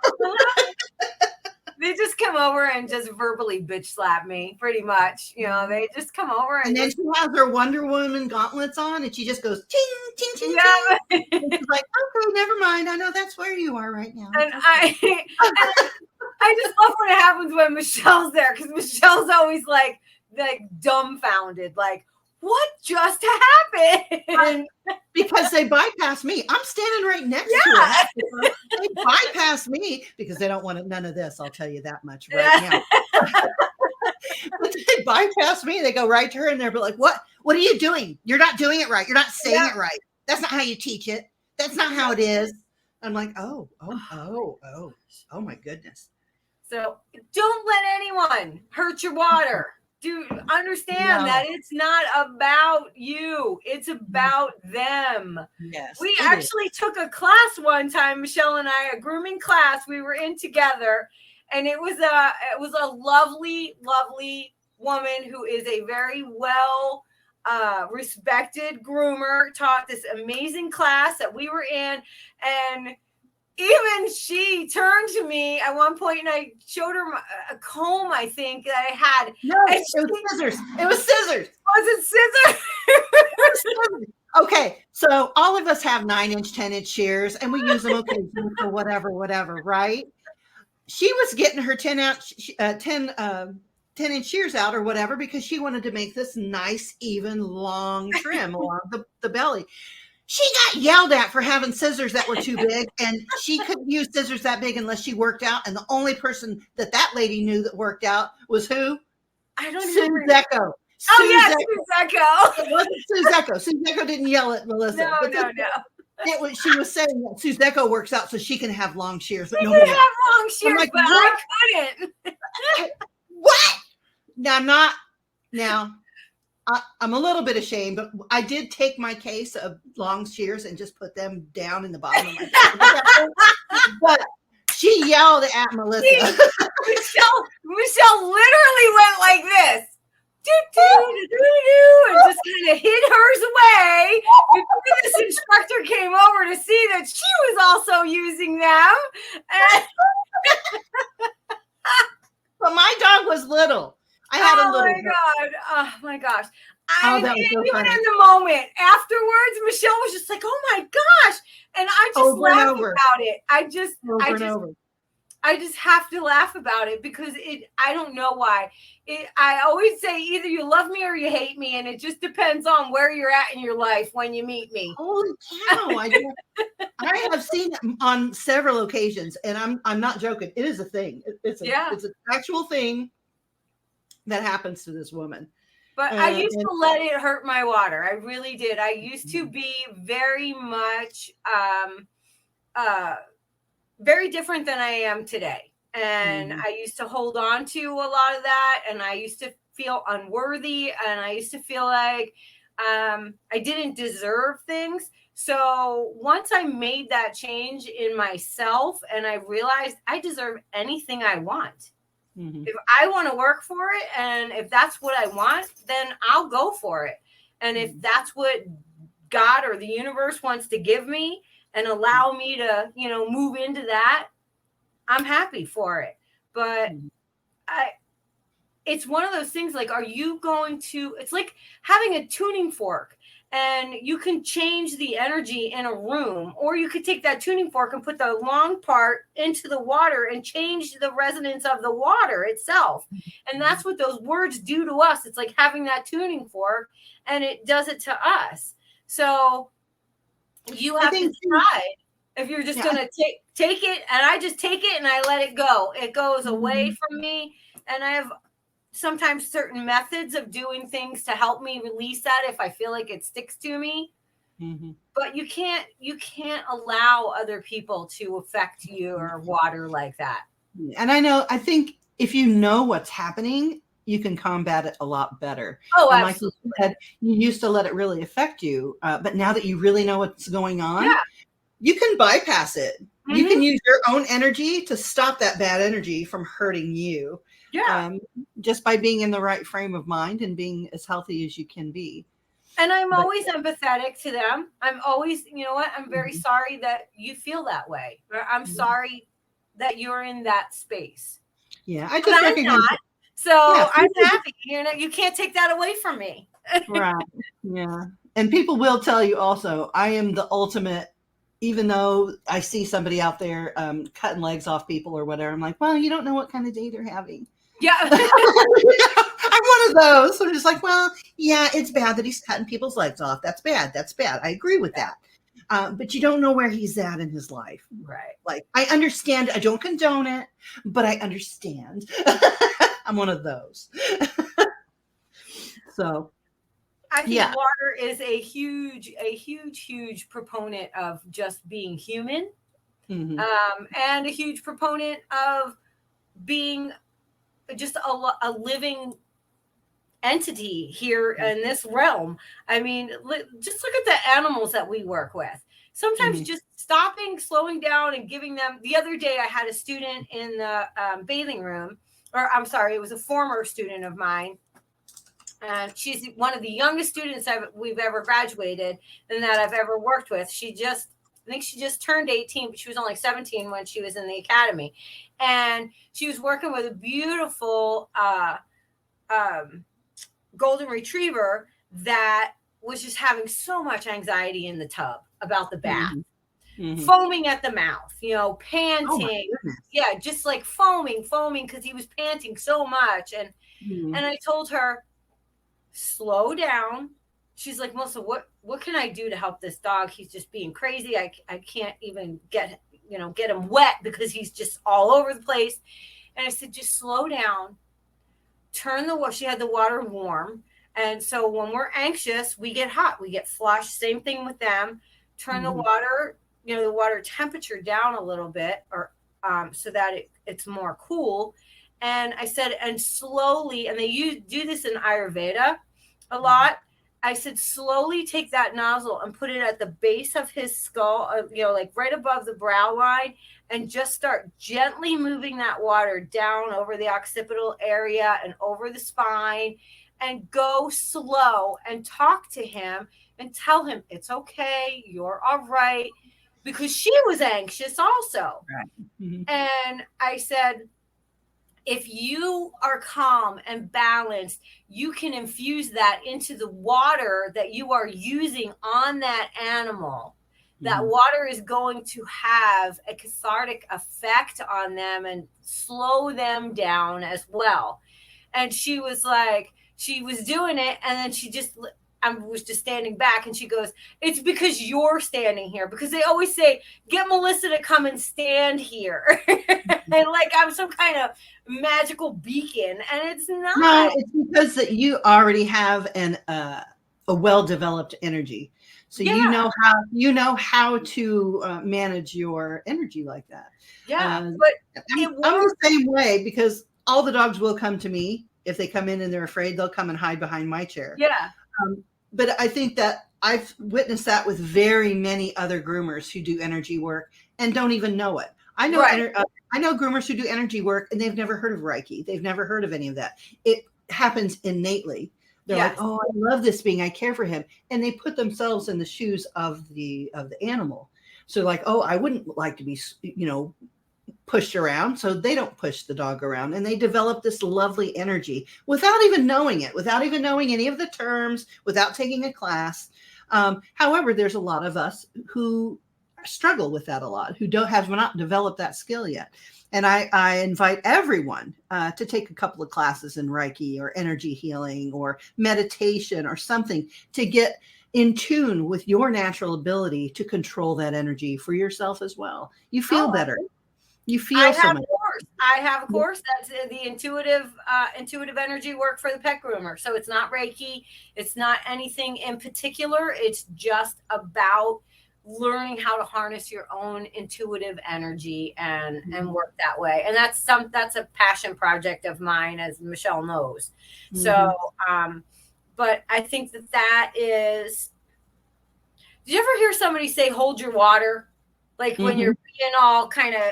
They just come over and just verbally bitch slap me, pretty much. You know, they just come over And then she has her Wonder Woman gauntlets on, and she just goes ting, ting, ting, yeah. ting. And she's like, okay, never mind. I know that's where you are right now. And I just love when it happens when Michelle's there, because Michelle's always like dumbfounded, like, what just happened? Because they bypass me. I'm standing right next to it. They bypass me because they don't want none of this. I'll tell you that much right now. But they bypass me. They go right to her and they're like, what are you doing? You're not doing it right. You're not saying it right. That's not how you teach it. That's not how it is. I'm like, oh my goodness. So don't let anyone hurt your water. Do understand that it's not about you. It's about them. Yes. We actually took a class one time, Michelle and I, a grooming class we were in together. And it was a lovely, lovely woman who is a very well respected groomer, taught this amazing class that we were in. And even she turned to me at one point and I showed her a comb, I think, that I had. No, it was scissors. It was scissors. Was it scissors? Okay, so all of us have 9-inch, 10-inch shears, and we use them occasionally for whatever, right? She was getting her 10-inch shears out or whatever because she wanted to make this nice, even, long trim along the belly. She got yelled at for having scissors that were too big, and she couldn't use scissors that big unless she worked out. And the only person that lady knew that worked out was who? I don't know. Suzeko. Suzeko. It wasn't Suzeko. Suzeko didn't yell at Melissa. No. She was saying that Suzeko works out so she can have long shears. She can have long shears, like, but what? I couldn't. What? Now, I'm not. Now, I'm a little bit ashamed, but I did take my case of long shears and just put them down in the bottom of my case. But she yelled at Melissa. Michelle literally went like this. And just kind of hid hers away before this instructor came over to see that she was also using them. But my dog was little. I had a little. Oh my gosh. That was so even funny. in the moment afterwards, Michelle was just like, "Oh my gosh!" And I just laughed about it. I just have to laugh about it because I don't know why. I always say either you love me or you hate me, and it just depends on where you're at in your life when you meet me. Holy cow! I have seen it on several occasions, and I'm not joking. It is a thing. It's an actual thing that happens to this woman. But I used to let it hurt my water. I really did. I used to be very much very different than I am today. And I used to hold on to a lot of that. And I used to feel unworthy. And I used to feel like I didn't deserve things. So once I made that change in myself and I realized I deserve anything I want. Mm-hmm. If I want to work for it and if that's what I want, then I'll go for it. And if that's what God or the universe wants to give me and allow me to, move into that, I'm happy for it. But it's one of those things like, are you going to, it's like having a tuning fork. And you can change the energy in a room, or you could take that tuning fork and put the long part into the water and change the resonance of the water itself. And that's what those words do to us. It's like having that tuning fork, and it does it to us. So you have to decide if you're just going to take it, and I just take it and I let it go. It goes away from me, and I have sometimes certain methods of doing things to help me release that if I feel like it sticks to me. Mhm. But you can't allow other people to affect your water like that. And I think if you know what's happening, you can combat it a lot better. Oh, And like you absolutely. said, you used to let it really affect you, but now that you really know what's going on, Yeah. you can bypass it. You Hmm. can use your own energy to stop that bad energy from hurting you, Yeah. just by being in the right frame of mind and being as healthy as you can be. And I'm But always empathetic to them. I'm always, you know what? I'm very Mhm. sorry that you feel that way. Or I'm sorry that you're in that space. Yeah, I But just I'm recognize not. that. Yeah, So I'm happy. You know, you can't take that away from me. right. Yeah. And people will tell you also, I am the ultimate, even though I see somebody out there cutting legs off people or whatever, I'm like, well, you don't know what kind of day they're having. Yeah. I'm one of those. I'm just like, well, yeah, it's bad that he's cutting people's legs off. That's bad. That's bad. I agree with that. But you don't know where he's at in his life. Right. Like, I understand. I don't condone it, but I understand. I'm one of those. So, I think yeah. water is a huge proponent of just being human, Hmm. and a huge proponent of being just a living entity here in this realm. I mean, just look at the animals that we work with. Sometimes Hmm. just stopping, slowing down, and giving them. The other day, I had a student in the bathing room, or I'm sorry, it was a former student of mine. And she's one of the youngest students we've ever graduated and that I've ever worked with. I think she just turned 18, but she was only 17 when she was in the academy. And she was working with a beautiful golden retriever that was just having so much anxiety in the tub about the bath, Hmm. Hmm. foaming at the mouth, Oh my panting. goodness. Yeah, just like foaming because he was panting so much. And Mhm. I told her, slow down. She's like, Melissa, what can I do to help this dog? He's just being crazy. I can't even get him wet because he's just all over the place. And I said, just slow down. She had the water warm. And so when we're anxious, we get hot, we get flushed. Same thing with them. Turn the Mhm. water, the water temperature down a little bit, or so that it's more cool. And I said, and slowly, and they do this in Ayurveda a lot. I said, slowly take that nozzle and put it at the base of his skull, like right above the brow line, and just start gently moving that water down over the occipital area and over the spine, and go slow and talk to him and tell him it's okay, you're all right, because she was anxious also. Right. Mhm. And I said, if you are calm and balanced, you can infuse that into the water that you are using on that animal. That Mhm. water is going to have a cathartic effect on them and slow them down as well. And she was like, she was doing it, and then I was just standing back, and she goes, it's because you're standing here, because they always say, get Melissa to come and stand here. And like I'm some kind of magical beacon, and it's No, not. it's because that you already have a well-developed energy. So Yeah, you know how to manage your energy like that. yeah, Uh, but it I'm the works. same way because all the dogs will come to me. If they come in and they're afraid, they'll come and hide behind my chair. Yeah, But I think that I've witnessed that with very many other groomers who do energy work and don't even know it. right. I know groomers who do energy work and they've never heard of Reiki. They've never heard of any of that. It happens innately. They're like, Yes. "Oh, I love this being. I care for him," and they put themselves in the shoes of the animal. So, like, "Oh, I wouldn't like to be, pushed around," so they don't push the dog around, and they develop this lovely energy without even knowing it, without even knowing any of the terms, without taking a class. However, there's a lot of us who struggle with that a lot, who don't have not developed that skill yet. And I invite everyone to take a couple of classes in Reiki or energy healing or meditation or something to get in tune with your natural ability to control that energy for yourself as well. You feel Oh, better. You I feel so have much. horse. I have a course that's the intuitive energy work for the pet groomer. So it's not Reiki. It's not anything in particular. It's just about learning how to harness your own intuitive energy and work that way. And that's a passion project of mine, as Michelle knows. So, but I think that is, did you ever hear somebody say, hold your water? Like when you're being all kind of,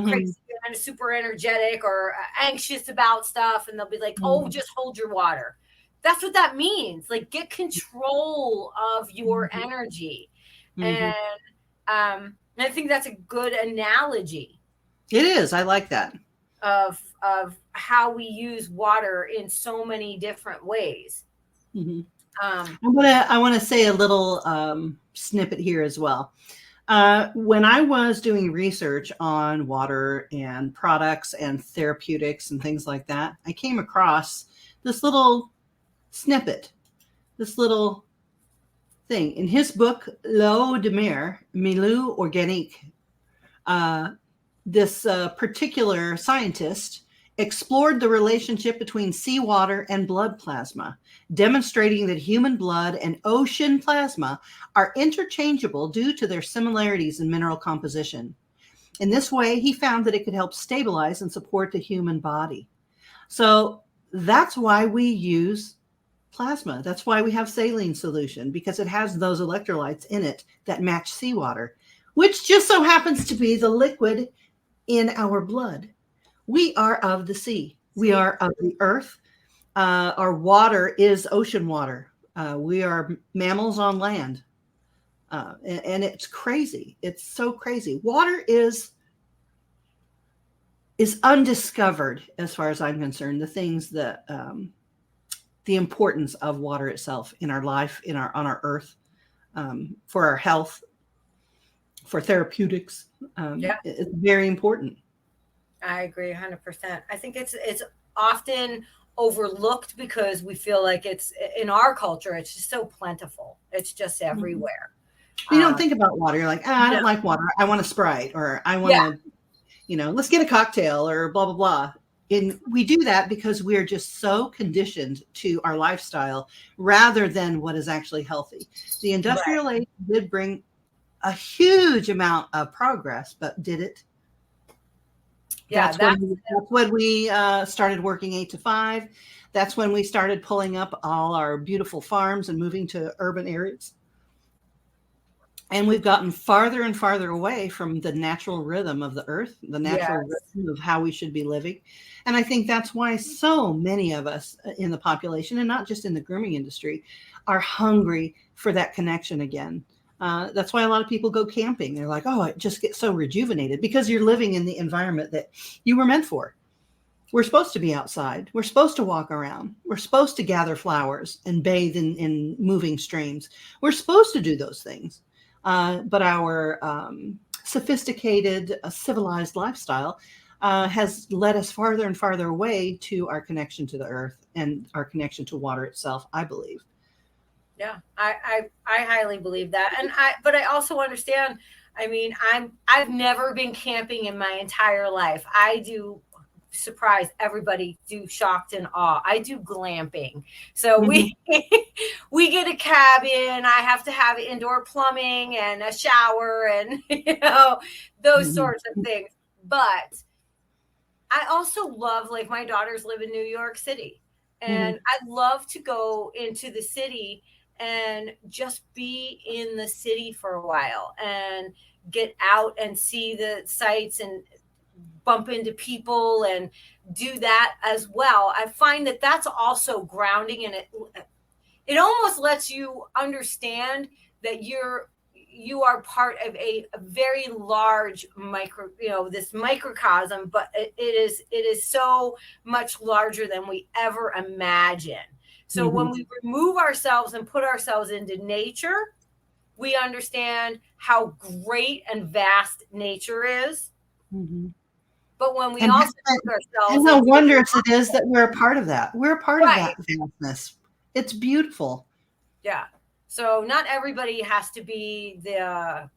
crazy and super energetic or anxious about stuff. And they'll be like, oh, just hold your water. That's what that means. Like, get control of your energy. And I think that's a good analogy. It is. I like that. Of how we use water in so many different ways. I want to say a little snippet here as well. When I was doing research on water and products and therapeutics and things like that, I came across this little snippet, this little thing in his book, L'eau de mer, Milieu Organique. This particular scientist explored the relationship between seawater and blood plasma, demonstrating that human blood and ocean plasma are interchangeable due to their similarities in mineral composition. In this way, he found that it could help stabilize and support the human body. So that's why we use plasma. That's why we have saline solution, because it has those electrolytes in it that match seawater, which just so happens to be the liquid in our blood. We are of the sea. We are of the earth. Our water is ocean water. We are mammals on land. And it's crazy. It's so crazy. Water is undiscovered as far as I'm concerned. The things that the importance of water itself in our life, on our earth, for our health, for therapeutics. It's very important. I agree 100%. I think it's often overlooked because we feel like it's in our culture, it's just so plentiful. It's just everywhere. You don't think about water. You're like, I don't like water. I want a Sprite, or I want to, let's get a cocktail, or blah, blah, blah. And we do that because we're just so conditioned to our lifestyle rather than what is actually healthy. The industrial age did bring a huge amount of progress, but did it? That's when we started working 8 to 5. That's when we started pulling up all our beautiful farms and moving to urban areas. And we've gotten farther and farther away from the natural rhythm of the earth, the natural rhythm of how we should be living. And I think that's why so many of us in the population, and not just in the grooming industry, are hungry for that connection again. That's why a lot of people go camping. They're like, oh, I just get so rejuvenated, because you're living in the environment that you were meant for. We're supposed to be outside. We're supposed to walk around. We're supposed to gather flowers and bathe in moving streams. We're supposed to do those things. But our sophisticated, civilized lifestyle has led us farther and farther away to our connection to the earth and our connection to water itself, I believe. Yeah, I highly believe that. But I also understand, I mean, I've never been camping in my entire life. I do, surprise everybody, do shocked and awe. I do glamping. So we get a cabin. I have to have indoor plumbing and a shower and those sorts of things. But I also love, like, my daughters live in New York City, and I love to go into the city and just be in the city for a while and get out and see the sights and bump into people and do that as well. I find that that's also grounding, and it almost lets you understand that you are part of a very large this microcosm, but it is so much larger than we ever imagine. So when we remove ourselves and put ourselves into nature, we understand how great and vast nature is. But when we also put ourselves, and how wondrous it is that we're a part of that. We're a part of that vastness. It's beautiful. Yeah. So not everybody has to be the,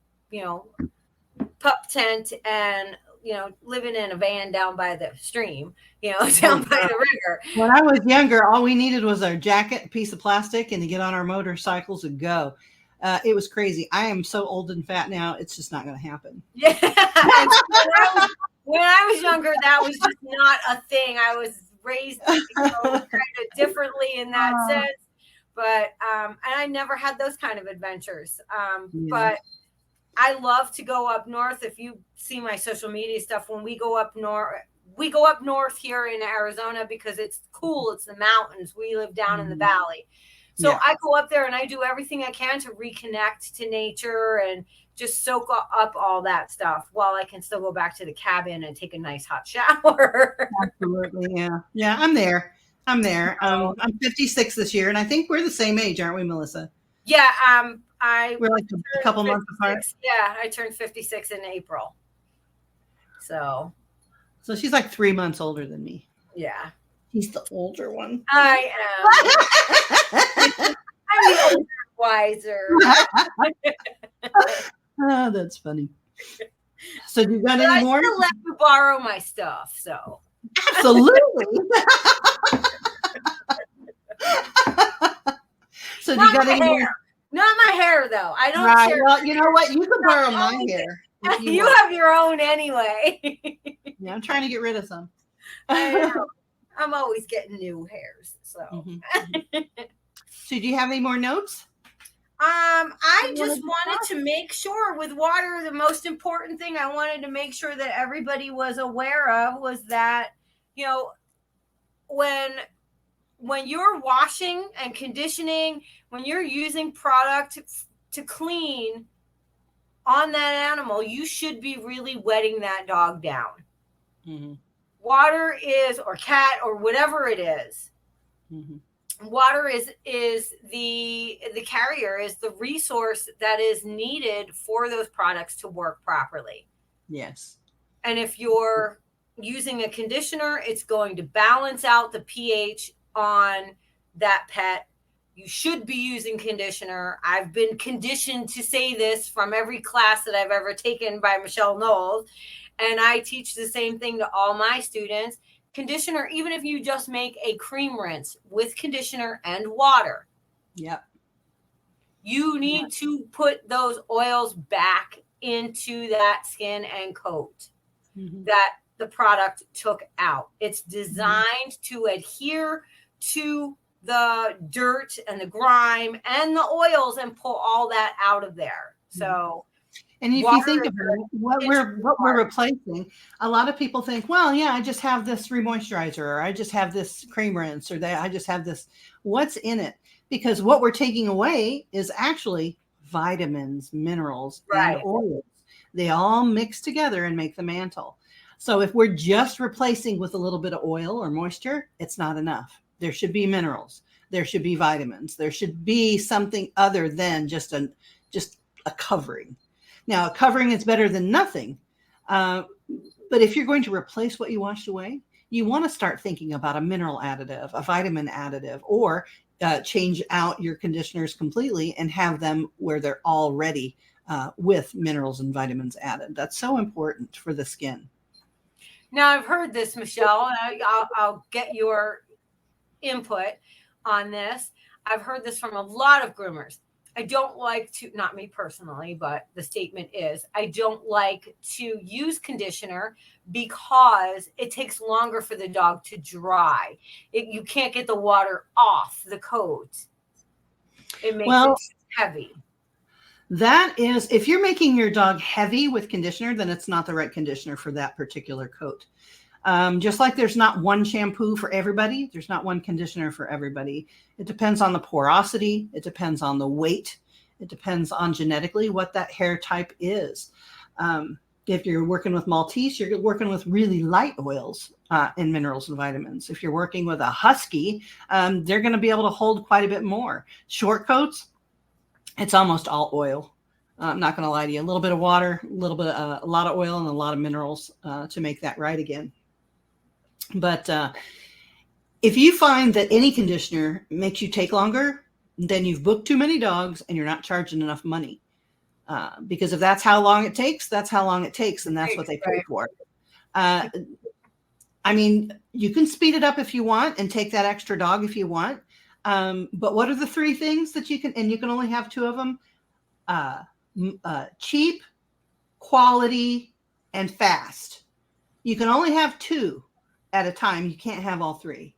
pup tent and living in a van down by the stream, down by the river. When I was younger, all we needed was our jacket, a piece of plastic, and to get on our motorcycles and go. It was crazy. I am so old and fat now; it's just not going to happen. Yeah. When I was younger, that was just not a thing. I was raised kind of differently in that sense, but and I never had those kind of adventures. But I love to go up north. If you see my social media stuff, when we go up north here in Arizona because it's cool. It's the mountains. We live down in the valley. So I go up there and I do everything I can to reconnect to nature and just soak up all that stuff while I can still go back to the cabin and take a nice hot shower. Absolutely. Yeah. Yeah. I'm there. I'm 56 this year, and I think we're the same age, aren't we, Melissa? Yeah. We're like a couple months apart. Yeah. I turned 56 in April. So she's like 3 months older than me. Yeah. He's the older one. I am. I'm the older, wiser. Oh, that's funny. So do you got any more? I still let you borrow my stuff. So absolutely. So do you got any more? Not my hair, though. I don't. Right. Well, you know what? You can borrow my hair. You have your own anyway. Yeah, I'm trying to get rid of some. I know. I'm always getting new hairs. So. Mm-hmm. So do you have any more notes? I just wanted to make sure with water, the most important thing I wanted to make sure that everybody was aware of was that, when you're washing and conditioning, when you're using product to clean on that animal, you should be really wetting that dog down. Mm-hmm. Water is, or cat, or whatever it is. Mm-hmm. Water is the carrier, is the resource that is needed for those products to work properly. Yes. And if you're using a conditioner, it's going to balance out the pH on that pet. You should be using conditioner. I've been conditioned to say this from every class that I've ever taken by Michelle Knowles. And I teach the same thing to all my students. Conditioner, even if you just make a cream rinse with conditioner and water. Yep. You need to put those oils back into that skin and coat that the product took out. It's designed to adhere to the dirt and the grime and the oils and pull all that out of there. So and if you think about it, what we're replacing, a lot of people think, well, yeah, I just have this remoisturizer, or I just have this cream rinse, or I just have this. What's in it? Because what we're taking away is actually vitamins, minerals, and oils. They all mix together and make the mantle. So if we're just replacing with a little bit of oil or moisture, it's not enough. There should be minerals. There should be vitamins. There should be something other than just a covering. Now, a covering is better than nothing. But if you're going to replace what you washed away, you want to start thinking about a mineral additive, a vitamin additive, or change out your conditioners completely and have them where they're already with minerals and vitamins added. That's so important for the skin. Now, I've heard this, Michelle, and I'll get your input on this. I've heard this from a lot of groomers. I don't like to, not me personally, but the statement is, I don't like to use conditioner because it takes longer for the dog to dry. You can't get the water off the coat. It makes it heavy. That is, if you're making your dog heavy with conditioner, then it's not the right conditioner for that particular coat. Just like there's not one shampoo for everybody, there's not one conditioner for everybody. It depends on the porosity. It depends on the weight. It depends on genetically what that hair type is. If you're working with Maltese, you're working with really light oils and minerals and vitamins. If you're working with a Husky, they're going to be able to hold quite a bit more. Short coats, it's almost all oil. I'm not going to lie to you. A little bit of water, a lot of oil, and a lot of minerals to make that right again. But if you find that any conditioner makes you take longer, then you've booked too many dogs and you're not charging enough money. Because if that's how long it takes, that's how long it takes. And that's what they pay for. Uh, I mean, you can speed it up if you want and take that extra dog if you want. But what are the three things that you can, and you can only have two of them? Cheap, quality, and fast. You can only have two at a time. You can't have all three.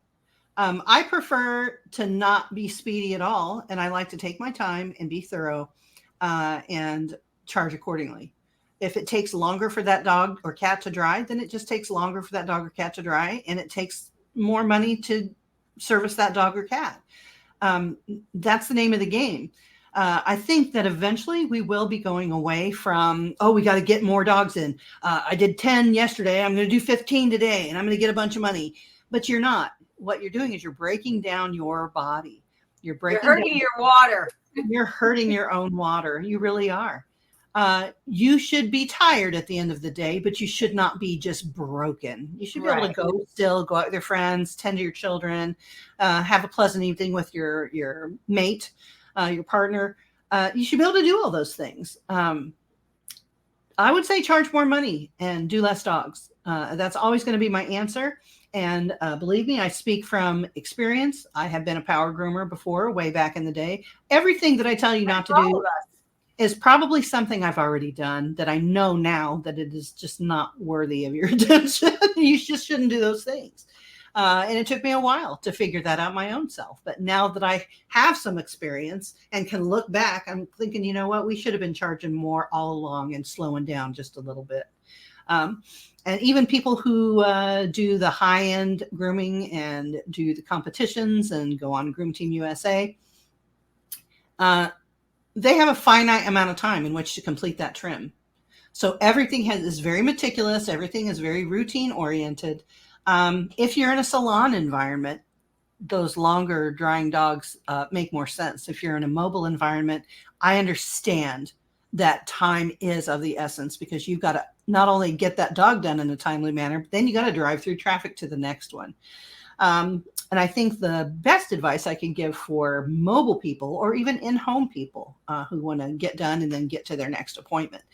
I prefer to not be speedy at all, and I like to take my time and be thorough and charge accordingly. If it takes longer for that dog or cat to dry, then it just takes longer for that dog or cat to dry, and it takes more money to service that dog or cat. That's the name of the game. I think that eventually we will be going away from, oh, we got to get more dogs in. I did 10 yesterday. I'm going to do 15 today, and I'm going to get a bunch of money. But you're not. What you're doing is you're breaking down your body. You're hurting your water. You're hurting your own water. You really are. You should be tired at the end of the day, but you should not be just broken. You should be able to go still, go out with your friends, tend to your children, have a pleasant evening with your mate, your partner. You should be able to do all those things. I would say charge more money and do less dogs. That's always going to be my answer. And believe me, I speak from experience. I have been a power groomer before, way back in the day. Everything that I tell you not to do is probably something I've already done that I know now that it is just not worthy of your attention. You just shouldn't do those things. And it took me a while to figure that out my own self. But now that I have some experience and can look back, I'm thinking, you know what, we should have been charging more all along and slowing down just a little bit. And even people who do the high-end grooming and do the competitions and go on Groom Team USA, they have a finite amount of time in which to complete that trim. So everything is very meticulous. Everything is very routine oriented. If you're in a salon environment, those longer drying dogs make more sense. If you're in a mobile environment, I understand that time is of the essence because you've got to not only get that dog done in a timely manner, but then you got to drive through traffic to the next one. And I think the best advice I can give for mobile people or even in-home people who want to get done and then get to their next appointment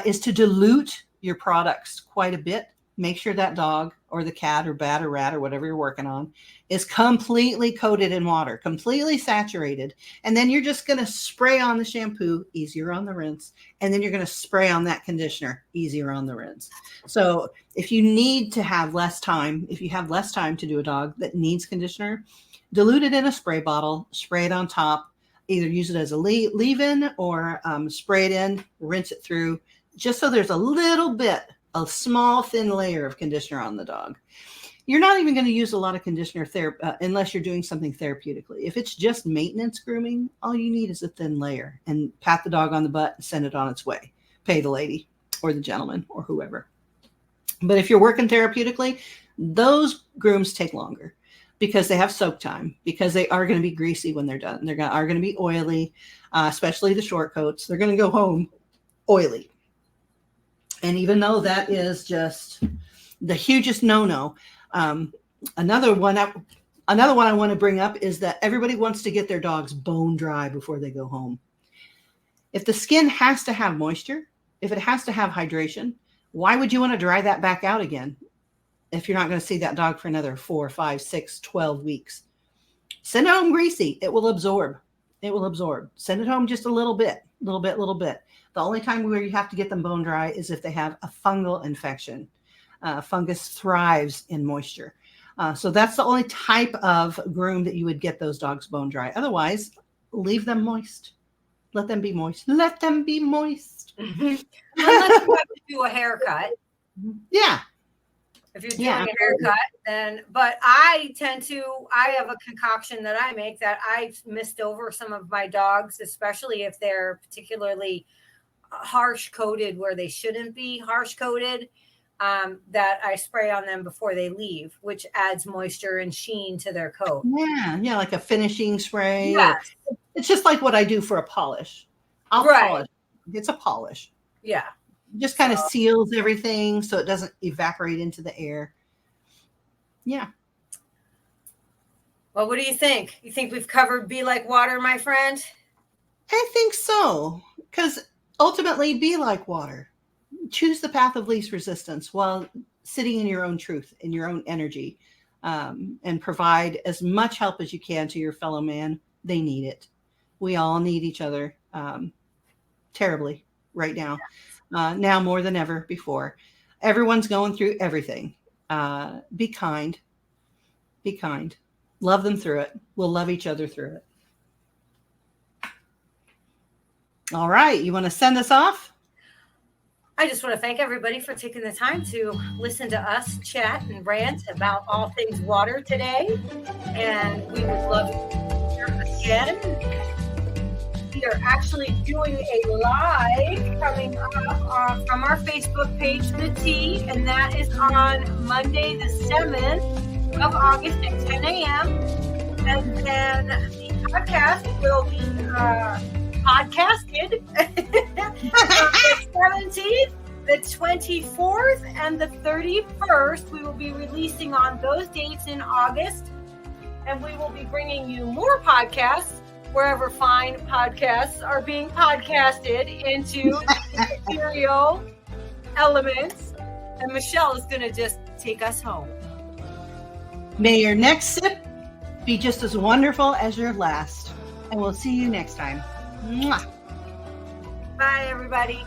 is to dilute your products quite a bit. Make sure that dog or the cat or bat or rat or whatever you're working on is completely coated in water, completely saturated. And then you're just going to spray on the shampoo, easier on the rinse. And then you're going to spray on that conditioner, easier on the rinse. So if you need to have less time, if you have less time to do a dog that needs conditioner, dilute it in a spray bottle, spray it on top, either use it as a leave-in or spray it in, rinse it through, just so there's a little bit, a small thin layer of conditioner on the dog. You're not even going to use a lot of conditioner unless you're doing something therapeutically. If it's just maintenance grooming, all you need is a thin layer and pat the dog on the butt and send it on its way. Pay the lady or the gentleman or whoever. But if you're working therapeutically, those grooms take longer because they have soak time, because they are going to be greasy when they're done. They are going to be oily, especially the short coats. They're going to go home oily. And even though that is just the hugest no-no, another one I want to bring up is that everybody wants to get their dogs bone dry before they go home. If the skin has to have moisture, if it has to have hydration, why would you want to dry that back out again if you're not going to see that dog for another 4, 5, 6, 12 weeks? Send it home greasy. It will absorb. It will absorb. Send it home just a little bit. The only time where you have to get them bone dry is if they have a fungal infection. Fungus thrives in moisture. So that's the only type of groom that you would get those dogs bone dry. Otherwise, leave them moist. Let them be moist. Let them be moist. Unless you have to do a haircut. Yeah. If you're doing a haircut, then, but I have a concoction that I make that I've mist over some of my dogs, especially if they're particularly harsh coated where they shouldn't be harsh coated, that I spray on them before they leave, which adds moisture and sheen to their coat. Yeah, like a finishing spray. Yes. It's just like what I do for a polish. I'll polish. It's a polish. Yeah. Just kind of seals everything so it doesn't evaporate into the air. Yeah. Well, what do you think? You think we've covered Be Like Water, my friend? I think so. Because ultimately, be like water. Choose the path of least resistance. While sitting in your own truth, in your own energy, and provide as much help as you can to your fellow man. They need it. We all need each other terribly right now, now more than ever before. Everyone's going through everything. Be kind. Be kind. Love them through it. We'll love each other through it. All right. You want to send us off? I just want to thank everybody for taking the time to listen to us chat and rant about all things water today. And we would love to hear again. We are actually doing a live coming up from our Facebook page, The Tea, and that is on Monday, the 7th of August at 10 a.m. And then the podcast will be podcasted the 17th, the 24th, and the 31st. We will be releasing on those dates in August, and we will be bringing you more podcasts wherever fine podcasts are being podcasted into ethereal elements. And Michelle is going to just take us home. May your next sip be just as wonderful as your last. And we'll see you next time. Mwah. Bye, everybody.